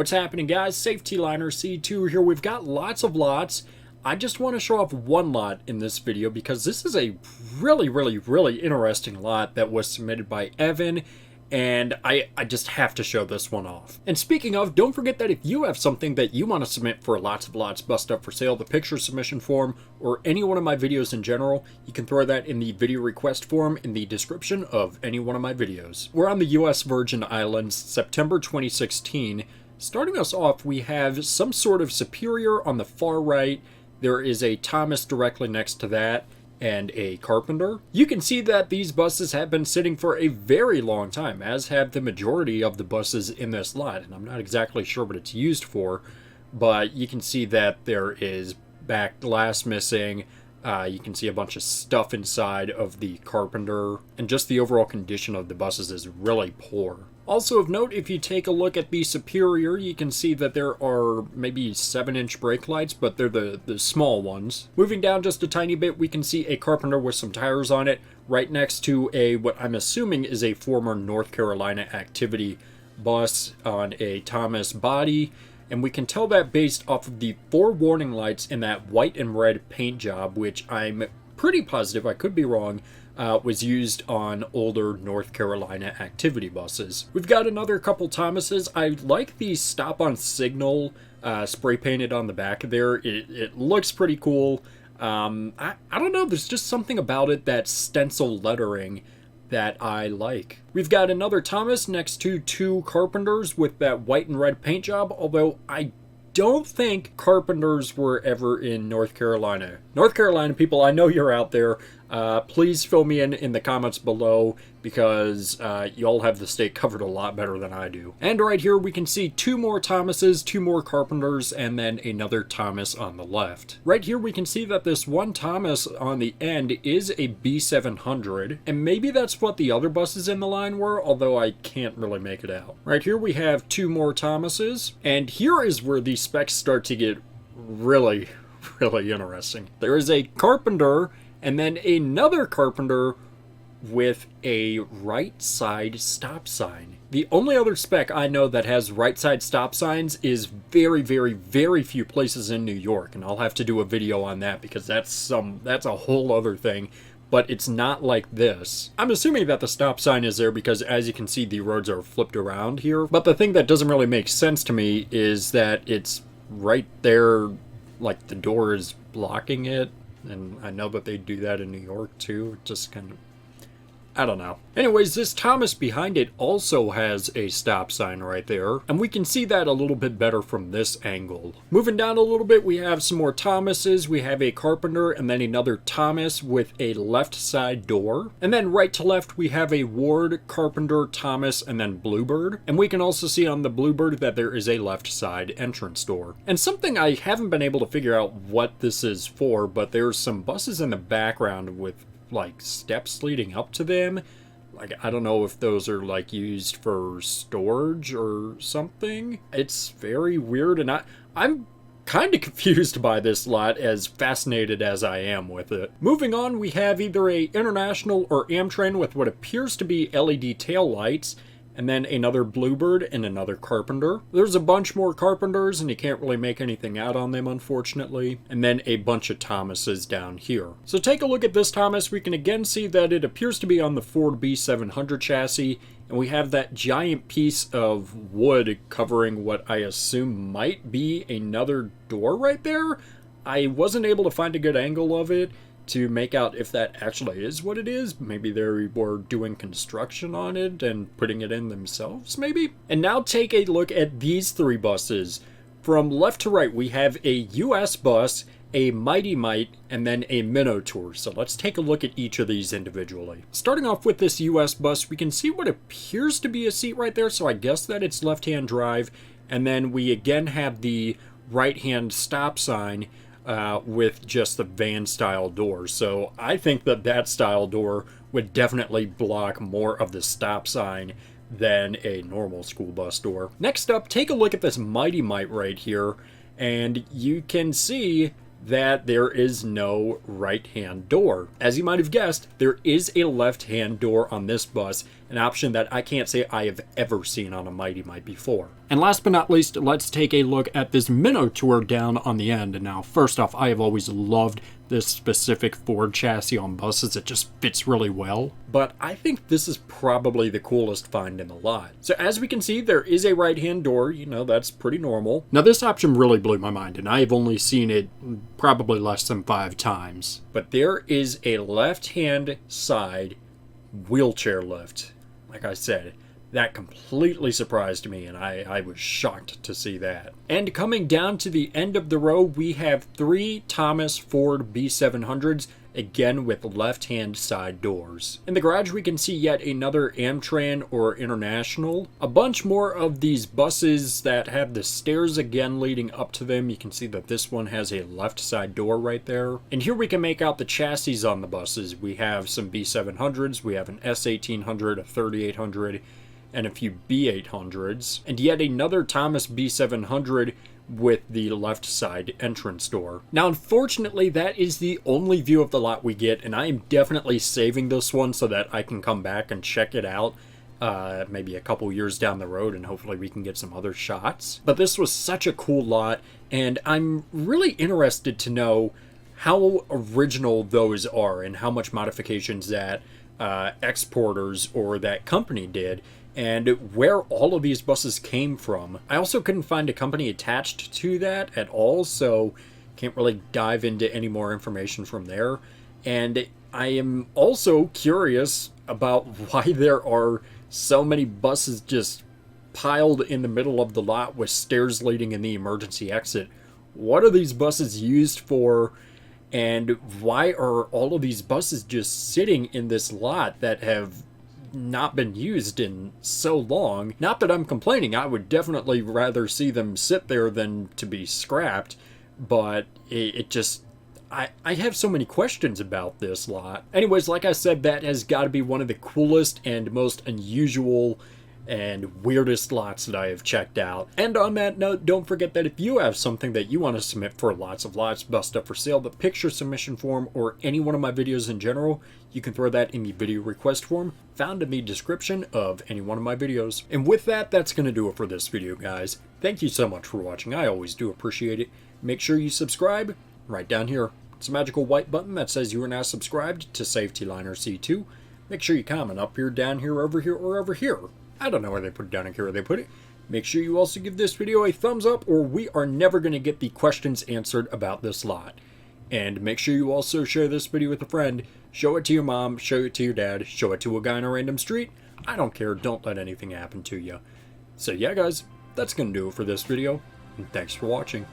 What's happening, guys? Safety Liner C2 here. We've got lots of lots. I just want to show off one lot in this video because this is a really interesting lot that was submitted by Evan, and I just have to show this one off. And speaking of, don't forget that if you have something that you want to submit for lots of lots bust up for sale, the picture submission form, or any one of my videos in general, you can throw that in the video request form in the description of any one of my videos. We're on the US Virgin Islands, September 2016. Starting us off, we have some sort of Superior on the far right. There is a Thomas directly next to that, and a Carpenter. You can see that these buses have been sitting for a very long time, as have the majority of the buses in this lot, and I'm not exactly sure what it's used for, but you can see that there is back glass missing. You can see a bunch of stuff inside of the Carpenter, and just the overall condition of the buses is really poor. Also of note, if you take a look at the Superior, you can see that there are maybe 7-inch brake lights, but they're the small ones. Moving down just a tiny bit, we can see a Carpenter with some tires on it, right next to what I'm assuming is a former North Carolina activity bus on a Thomas body. And we can tell that based off of the 4 warning lights in that white and red paint job, which I'm pretty positive, I could be wrong, was used on older North Carolina activity buses. We've got another couple Thomases. I like the stop on signal spray painted on the back there. It looks pretty cool. I don't know, there's just something about it, that stencil lettering, that I like. We've got another Thomas next to 2 Carpenters with that white and red paint job, although I don't think Carpenters were ever in North Carolina. North Carolina people, I know you're out there. Please fill me in the comments below, because y'all have the state covered a lot better than I do. And right here we can see 2 more Thomases, 2 more Carpenters, and then another Thomas on the left. Right here we can see that this one Thomas on the end is a B700, and maybe that's what the other buses in the line were, although I can't really make it out. Right here we have 2 more Thomases, and here is where the specs start to get really interesting. There is a Carpenter, and then another Carpenter with a right side stop sign. The only other spec I know that has right side stop signs is very few places in New York, and I'll have to do a video on that because that's a whole other thing, but it's not like this. I'm assuming that the stop sign is there because, as you can see, the roads are flipped around here, but the thing that doesn't really make sense to me is that it's right there, like the door is blocking it. And I know that they do that in New York too, just kind of, I don't know. Anyways, this Thomas behind it also has a stop sign right there, and we can see that a little bit better from this angle. Moving down a little bit, we have some more Thomases. We have a Carpenter and then another Thomas with a left side door. And then right to left, we have a Ward, Carpenter, Thomas, and then Bluebird. And we can also see on the Bluebird that there is a left side entrance door. And something I haven't been able to figure out what this is for, but there's some buses in the background with like steps leading up to them. Like, I don't know if those are like used for storage or something. It's very weird, and I'm kind of confused by this lot, as fascinated as I am with it. Moving on, we have either a International or Amtrak with what appears to be LED tail lights, and then another Bluebird and another Carpenter. There's a bunch more Carpenters, and you can't really make anything out on them, unfortunately. And then a bunch of Thomases down here. So take a look at this Thomas. We can again see that it appears to be on the Ford B700 chassis, and we have that giant piece of wood covering what I assume might be another door right there. I wasn't able to find a good angle of it to make out if that actually is what it is. Maybe they were doing construction on it and putting it in themselves, maybe? And now take a look at these 3 buses. From left to right, we have a US bus, a Mighty Mite, and then a Minotaur. So let's take a look at each of these individually. Starting off with this US bus, we can see what appears to be a seat right there, so I guess that it's left-hand drive. And then we again have the right-hand stop sign, with just the van style door. So I think that style door would definitely block more of the stop sign than a normal school bus door. Next up, take a look at this Mighty Mite right here, and you can see that there is no right-hand door. As you might have guessed, there is a left-hand door on this bus, an option that I can't say I have ever seen on a Mighty Might before. And last but not least, let's take a look at this minnow tour down on the end. And now, first off, I have always loved this specific Ford chassis on buses. It just fits really well. But I think this is probably the coolest find in the lot. So as we can see, there is a right-hand door. You know, that's pretty normal. Now, this option really blew my mind, and I have only seen it probably less than 5 times. But there is a left-hand side wheelchair lift. Like I said, that completely surprised me, and I was shocked to see that. And coming down to the end of the row, we have 3 Thomas Ford B700s, again with left-hand side doors. In the garage, we can see yet another Amtran or International. A bunch more of these buses that have the stairs again leading up to them. You can see that this one has a left side door right there. And here we can make out the chassis on the buses. We have some B700s, we have an S1800, a 3800, and a few B800s, and yet another Thomas B700 with the left side entrance door. Now, unfortunately, that is the only view of the lot we get, and I am definitely saving this one so that I can come back and check it out maybe a couple years down the road, and hopefully we can get some other shots. But this was such a cool lot, and I'm really interested to know how original those are and how much modifications that exporters or that company did, and where all of these buses came from. I also couldn't find a company attached to that at all, so can't really dive into any more information from there. And I am also curious about why there are so many buses just piled in the middle of the lot with stairs leading in the emergency exit. What are these buses used for? And why are all of these buses just sitting in this lot that have not been used in so long? Not that I'm complaining, I would definitely rather see them sit there than to be scrapped, but it just, I have so many questions about this lot. Anyways, like I said, that has got to be one of the coolest and most unusual and weirdest lots that I have checked out. And on that note, don't forget that if you have something that you want to submit for Lots of Lots Bust Up for Sale, the picture submission form, or any one of my videos in general, you can throw that in the video request form found in the description of any one of my videos. And with that, that's going to do it for this video, guys. Thank you so much for watching. I always do appreciate it. Make sure you subscribe right down here. It's a magical white button that says you are now subscribed to Safety Liner C2. Make sure you comment up here, down here, over here, or over here. I don't know where they put it, down here where they put it. Make sure you also give this video a thumbs up, or we are never going to get the questions answered about this lot. And make sure you also share this video with a friend. Show it to your mom, show it to your dad, show it to a guy on a random street. I don't care, don't let anything happen to you. So yeah guys, that's going to do it for this video, and thanks for watching.